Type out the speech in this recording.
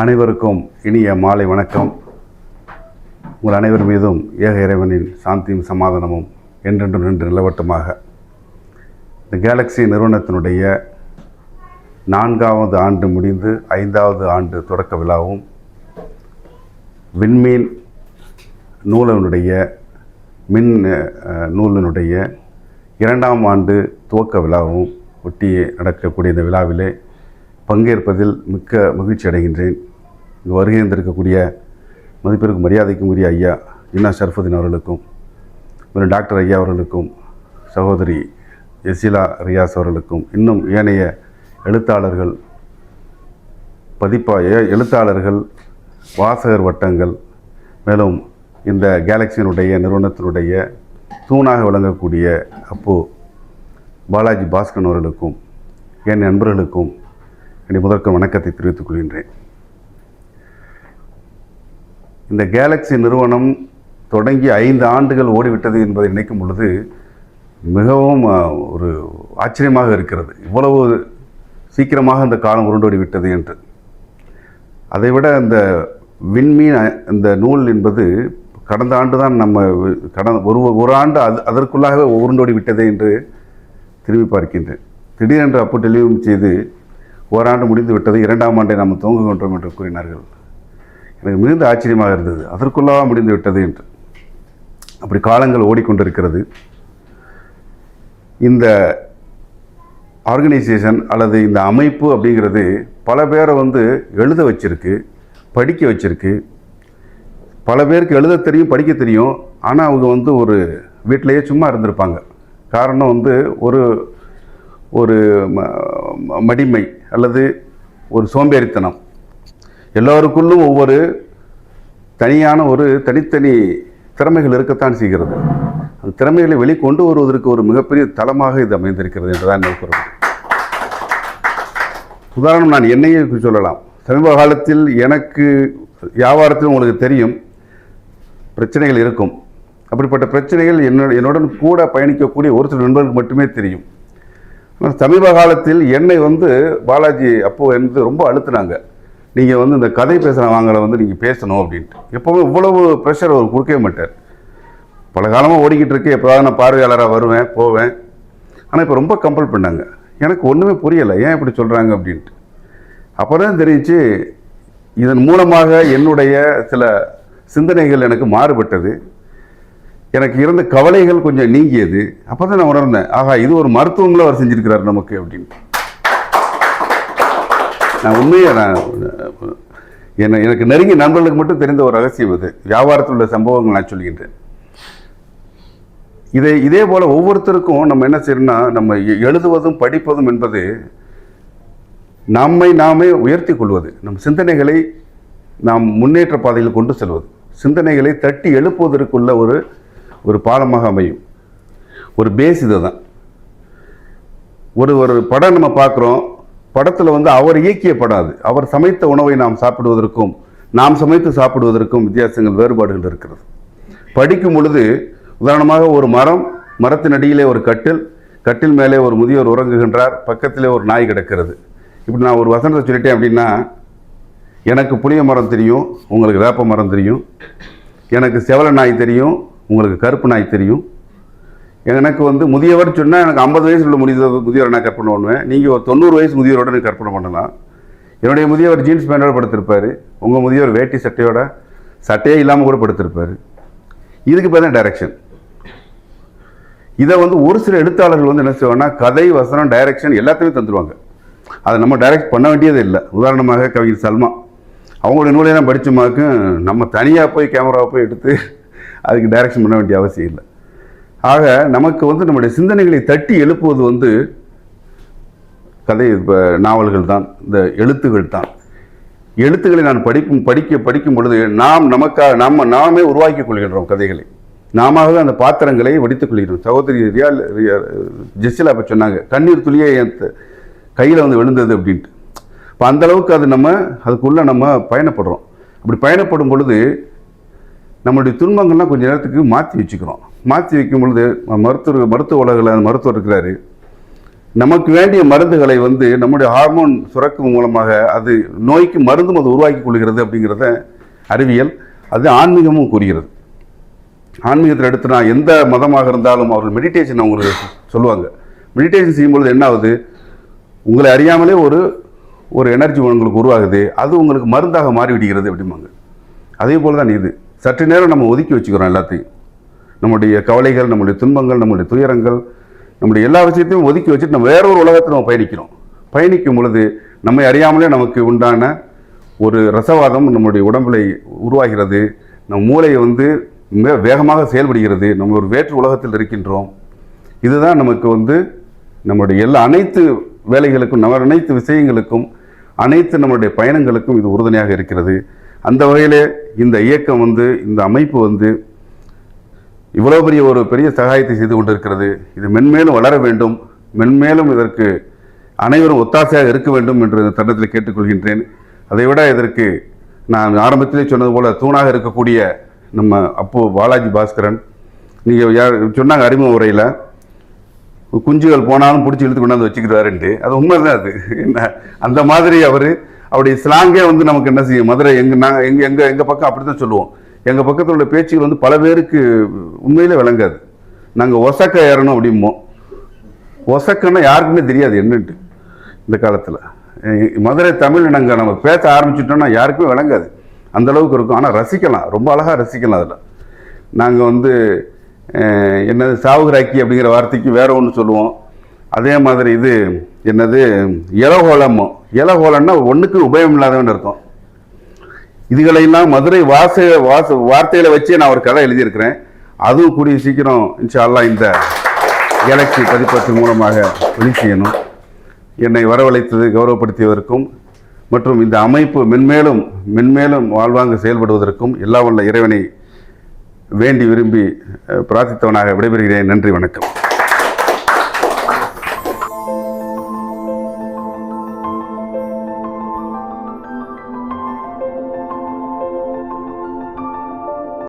அனைவருக்கும் இனிய மாலை வணக்கம். உங்கள் அனைவர் மீதும் ஏக இறைவனின் சாந்தியும் சமாதானமும் என்றென்று நின்று நிலவட்டமாக. இந்த கேலக்ஸி நிறுவனத்தினுடைய 4வது ஆண்டு முடிந்து 5வது ஆண்டு தொடக்க விழாவும், விண்மீன் நூலினுடைய மின் நூலினுடைய 2ஆம் ஆண்டு துவக்க விழாவும் ஒட்டி நடக்கக்கூடிய இந்த விழாவிலே பங்கேற்பதில் மிக்க மகிழ்ச்சி அடைகின்றேன். இங்கு வருகை இருந்திருக்கக்கூடிய மதிப்பிற்கும் மரியாதைக்கும் உரிய ஐயா ஜின்னா ஷரஃபுதீன் அவர்களுக்கும், டாக்டர் ஐயா அவர்களுக்கும், சகோதரி எசிலா ரியாஸ் அவர்களுக்கும், இன்னும் ஏனைய எழுத்தாளர்கள், எழுத்தாளர்கள், வாசகர் வட்டங்கள், மேலும் இந்த கேலக்சியினுடைய நிறுவனத்தினுடைய தூணாக விளங்கக்கூடிய அப்போ பாலாஜி பாஸ்கரன் அவர்களுக்கும், என் நண்பர்களுக்கும் முதற்க வணக்கத்தை தெரிவித்துக் கொள்கின்றேன். இந்த கேலக்சி நிறுவனம் தொடங்கி 5 ஆண்டுகள் ஓடிவிட்டது என்பதை நினைக்கும் பொழுது மிகவும் ஒரு ஆச்சரியமாக இருக்கிறது. இவ்வளவு சீக்கிரமாக இந்த காலம் உருண்டோடி விட்டது என்று. அதைவிட இந்த விண்மீன் இந்த நூல் என்பது கடந்த ஆண்டு தான் ஒரு ஆண்டு அதற்குள்ளாகவே உருண்டோடி விட்டதே என்று திரும்பி பார்க்கின்றேன். திடீரென்று அப்போ டெலிவரி செய்து ஓராண்டு முடிந்து விட்டது, 2ஆம் ஆண்டை நாம் துவங்குகின்றோம் என்று கூறினார்கள். எனக்கு மிகுந்த ஆச்சரியமாக இருந்தது, அதற்குள்ளாக முடிந்து விட்டது என்று. அப்படி காலங்கள் ஓடிக்கொண்டிருக்கிறது. இந்த ஆர்கனைசேஷன் அல்லது இந்த அமைப்பு அப்படிங்கிறது பல பேரை எழுத வச்சிருக்கு, படிக்க வச்சிருக்கு. பல பேருக்கு எழுத தெரியும், படிக்க தெரியும். ஆனால் அவங்க ஒரு வீட்டிலையே சும்மா இருந்திருப்பாங்க. காரணம் ஒரு மடிமை அல்லது ஒரு சோம்பேறித்தனம். எல்லோருக்குள்ளும் ஒவ்வொரு தனியான தனித்தனி திறமைகள் இருக்கத்தான் செய்கிறது. அந்த திறமைகளை வெளிக்கொண்டு வருவதற்கு ஒரு மிகப்பெரிய தளமாக இது அமைந்திருக்கிறது என்றுதான் நினைக்கிறோம். உதாரணம், நான் என்னையே சொல்லலாம். சமீப காலத்தில் எனக்கு வியாபாரத்தில் உங்களுக்கு தெரியும் பிரச்சனைகள் இருக்கும். அப்படிப்பட்ட பிரச்சனைகள் என்னுடன் கூட பயணிக்கக்கூடிய ஒரு சில நண்பர்களுக்கு மட்டுமே தெரியும். சமீப காலத்தில் என்னை பாலாஜி அப்போ ரொம்ப அழுத்தினாங்க. நீங்கள் இந்த கதை பேசுகிற வாங்கலை நீங்கள் பேசணும் அப்படின்ட்டு. எப்போவுமே இவ்வளவு ப்ரெஷர் அவர் கொடுக்கவே மாட்டார். பல காலமாக ஓடிக்கிட்டு இருக்கு. எப்போதாவது நான் பார்வையாளராக வருவேன், போவேன். ஆனால் இப்போ ரொம்ப கம்பல் பண்ணாங்க. எனக்கு ஒன்றுமே புரியலை, ஏன் இப்படி சொல்கிறாங்க அப்படின்ட்டு. அப்போ தான் தெரிஞ்சு இதன் மூலமாக என்னுடைய சில சிந்தனைகள் எனக்கு மாறுபட்டது. எனக்கு இருந்த கவலைகள் கொஞ்சம் நீங்கியது. அப்போ தான் நான் உணர்ந்தேன், ஆகா, இது ஒரு மருத்துவங்களும் அவர் செஞ்சுருக்கிறார் நமக்கு அப்படின்ட்டு. நான் எனக்கு நெருங்கிய நண்பர்களுக்கு மட்டும் தெரிந்த ஒரு ரகசியம் இது. வியாபாரத்தில் உள்ள சம்பவங்கள் நான் சொல்கின்றேன். இதே போல் ஒவ்வொருத்தருக்கும் நம்ம என்ன செய்யணும்னா, நம்ம எழுதுவதும் படிப்பதும் என்பது நாமே உயர்த்தி கொள்வது, நம் சிந்தனைகளை நாம் முன்னேற்ற பாதையில் கொண்டு செல்வது, சிந்தனைகளை தட்டி எழுப்புவதற்குள்ள ஒரு பாலமாக அமையும். ஒரு பேஸ் இது தான். ஒரு படம் நம்ம பார்க்குறோம். படத்தில் அவர் இயக்கிய படம் அது. அவர் சமைத்த உணவை நாம் சாப்பிடுவதற்கும் நாம் சமைத்து சாப்பிடுவதற்கும் வித்தியாசங்கள், வேறுபாடுகள் இருக்கிறது. படிக்கும் பொழுது உதாரணமாக ஒரு மரத்தின் அடியிலே ஒரு கட்டில் மேலே ஒரு முதியோர் உறங்குகின்றார், பக்கத்திலே ஒரு நாய் கிடக்கிறது. இப்படி நான் ஒரு வசனத்தை சொல்லிட்டேன் அப்படின்னா, எனக்கு புளிய மரம் தெரியும், உங்களுக்கு வேப்ப மரம் தெரியும். எனக்கு செவல நாய் தெரியும், உங்களுக்கு கருப்பு நாய் தெரியும். எனக்கு முதியவர் சொன்னால் எனக்கு 50 வயசு உள்ள முதியவரை நான் கற்பனை பண்ணுவேன். நீங்கள் ஒரு 90 வயசு முதியவரோட எனக்கு கற்பனை பண்ணலாம். என்னுடைய முதியவர் ஜீன்ஸ் பேண்டோட படுத்திருப்பார், உங்கள் முதியவர் வேட்டி சட்டையே இல்லாமல் கூட படுத்திருப்பார். இதுக்கு பேர் தான் டைரக்ஷன். இதை ஒரு சில எழுத்தாளர்கள் என்ன செய்வாங்கன்னா, கதை, வசனம், டைரக்ஷன் எல்லாத்தையுமே தந்துடுவாங்க. அதை நம்ம டைரக்ட் பண்ண வேண்டியதே இல்லை. உதாரணமாக கவிஞர் சல்மா, அவங்களுடைய நூலையெல்லாம் படித்தமாக்கு நம்ம தனியாக போய் கேமராவை போய் எடுத்து அதுக்கு டைரக்ஷன் பண்ண வேண்டிய அவசியம் இல்லை. ஆக நமக்கு நம்முடைய சிந்தனைகளை தட்டி எழுப்புவது கதை, நாவல்கள் தான், இந்த எழுத்துகள் தான். எழுத்துக்களை நான் படிக்கும் பொழுது நாமே உருவாக்கி கொள்கின்றோம் கதைகளை. நாமவே அந்த பாத்திரங்களை வடித்துக் கொள்கிறோம். சகோதரி ஜெசிலா அப்போ சொன்னாங்க, கண்ணீர் துளியே என் கையில் விழுந்தது அப்படின்ட்டு. இப்போ அந்தளவுக்கு அதுக்குள்ளே நம்ம பயணப்படுறோம். அப்படி பயணப்படும் பொழுது நம்மளுடைய துன்பங்கள்லாம் கொஞ்சம் நேரத்துக்கு மாற்றி வச்சுக்கிறோம். மாற்றி வைக்கும் பொழுது மருத்துவ உலகில் அந்த மருத்துவர் இருக்கிறாரு, நமக்கு வேண்டிய மருந்துகளை வந்து நம்முடைய ஹார்மோன் சுரக்கும் மூலமாக அது நோய்க்கு மருந்தும் அது உருவாக்கி கொள்கிறது அப்படிங்கிறத அறிவியல் அது ஆன்மீகமும் கூறுகிறது. ஆன்மீகத்தில் எடுத்துனா எந்த மதமாக இருந்தாலும் அவர்கள் மெடிடேஷன் அவங்களுக்கு சொல்லுவாங்க. மெடிடேஷன் செய்யும்பொழுது என்ன ஆகுது, உங்களை அறியாமலே ஒரு எனர்ஜி உங்களுக்கு உருவாகுது, அது உங்களுக்கு மருந்தாக மாறிவிடுகிறது அப்படிம்பாங்க. அதே போல் தான் இது சற்று நேரம் நம்ம ஒதுக்கி வச்சுக்கிறோம் எல்லாத்தையும், நம்முடைய கவலைகள், நம்முடைய துன்பங்கள், நம்முடைய துயரங்கள், நம்முடைய எல்லா விஷயத்தையும் ஒதுக்கி வச்சுட்டு நம்ம வேற ஒரு உலகத்தில் நம்ம பயணிக்கிறோம். பயணிக்கும் பொழுது நம்மை அறியாமலே நமக்கு உண்டான ஒரு ரசவாதம் நம்முடைய உடம்பில் உருவாகிறது. நம் மூளை வந்து வேகமாக செயல்படுகிறது. நம்ம ஒரு வேற்று உலகத்தில் இருக்கின்றோம். இதுதான் நமக்கு வந்து நம்முடைய அனைத்து வேலைகளுக்கும், நம்ம அனைத்து விஷயங்களுக்கும், அனைத்து நம்முடைய பயணங்களுக்கும் இது உறுதுணையாக இருக்கிறது. அந்த வகையிலே இந்த இயக்கம் வந்து, இந்த அமைப்பு வந்து இவ்வளோ பெரிய சகாயத்தை செய்து கொண்டிருக்கிறது. இது மென்மேலும் வளர வேண்டும், மென்மேலும் இதற்கு அனைவரும் ஒத்தாசையாக இருக்க வேண்டும் என்று இந்த தருணத்தில் கேட்டுக்கொள்கின்றேன். அதைவிட இதற்கு நான் ஆரம்பத்திலே சொன்னது போல தூணாக இருக்கக்கூடிய நம்ம அப்போ பாலாஜி பாஸ்கரன், நீங்கள் சொன்னாங்க அறிமுக உரையில் குஞ்சுகள் போனாலும் பிடிச்சி இழுத்து கொண்டாந்து வச்சுக்கிறாருன்ட்டு, அது உண்மை தான். அது என்ன அந்த மாதிரி அவருடைய ஸ்லாங்கே வந்து நமக்கு என்ன செய்யும், மதுரை எங்கள் பக்கம் அப்படி தான் சொல்லுவோம். எங்கள் பக்கத்தில் உள்ள பேச்சுகள் வந்து பல பேருக்கு உண்மையிலே விளங்காது. நாங்கள் ஒசக்க ஏறணும் அப்படிம்போம். ஒசக்கன்னா யாருக்குமே தெரியாது என்னன்ட்டு. இந்த காலத்தில் மதுரை தமிழ் நாங்கள் நம்ம பேச ஆரம்பிச்சிட்டோம்னா யாருக்குமே விளங்காது, அந்த அளவுக்கு இருக்கும். ஆனால் ரசிக்கலாம், ரொம்ப அழகாக ரசிக்கலாம். அதில் நாங்கள் வந்து என்னது சாவுகிராக்கி அப்படிங்கிற வார்த்தைக்கு வேற ஒன்று சொல்லுவோம். அதே மாதிரி இது என்னது இலகோலமோ, இலகோலன்னா ஒன்றுக்கு உபயம் இல்லாதவன் அர்த்தம். இதுகளையெல்லாம் மதுரை வார்த்தையில வச்சே நான் ஒரு கதை எழுதியிருக்கிறேன். அதுவும் கூடிய சீக்கிரம் இன்ஷா அல்லாஹ் இந்த கேலக்ஸி பதிப்பத்தின் மூலமாக வெளி செய்யணும். என்னை வரவழைத்தது கௌரவப்படுத்தியதற்கும் மற்றும் இந்த அமைப்பு மென்மேலும் வாழ்வாங்க செயல்படுவதற்கும் எல்லா வல்ல இறைவனை வேண்டி விரும்பி பிரார்த்தித்தவனாக விடைபெறுகிறேன். நன்றி, வணக்கம்.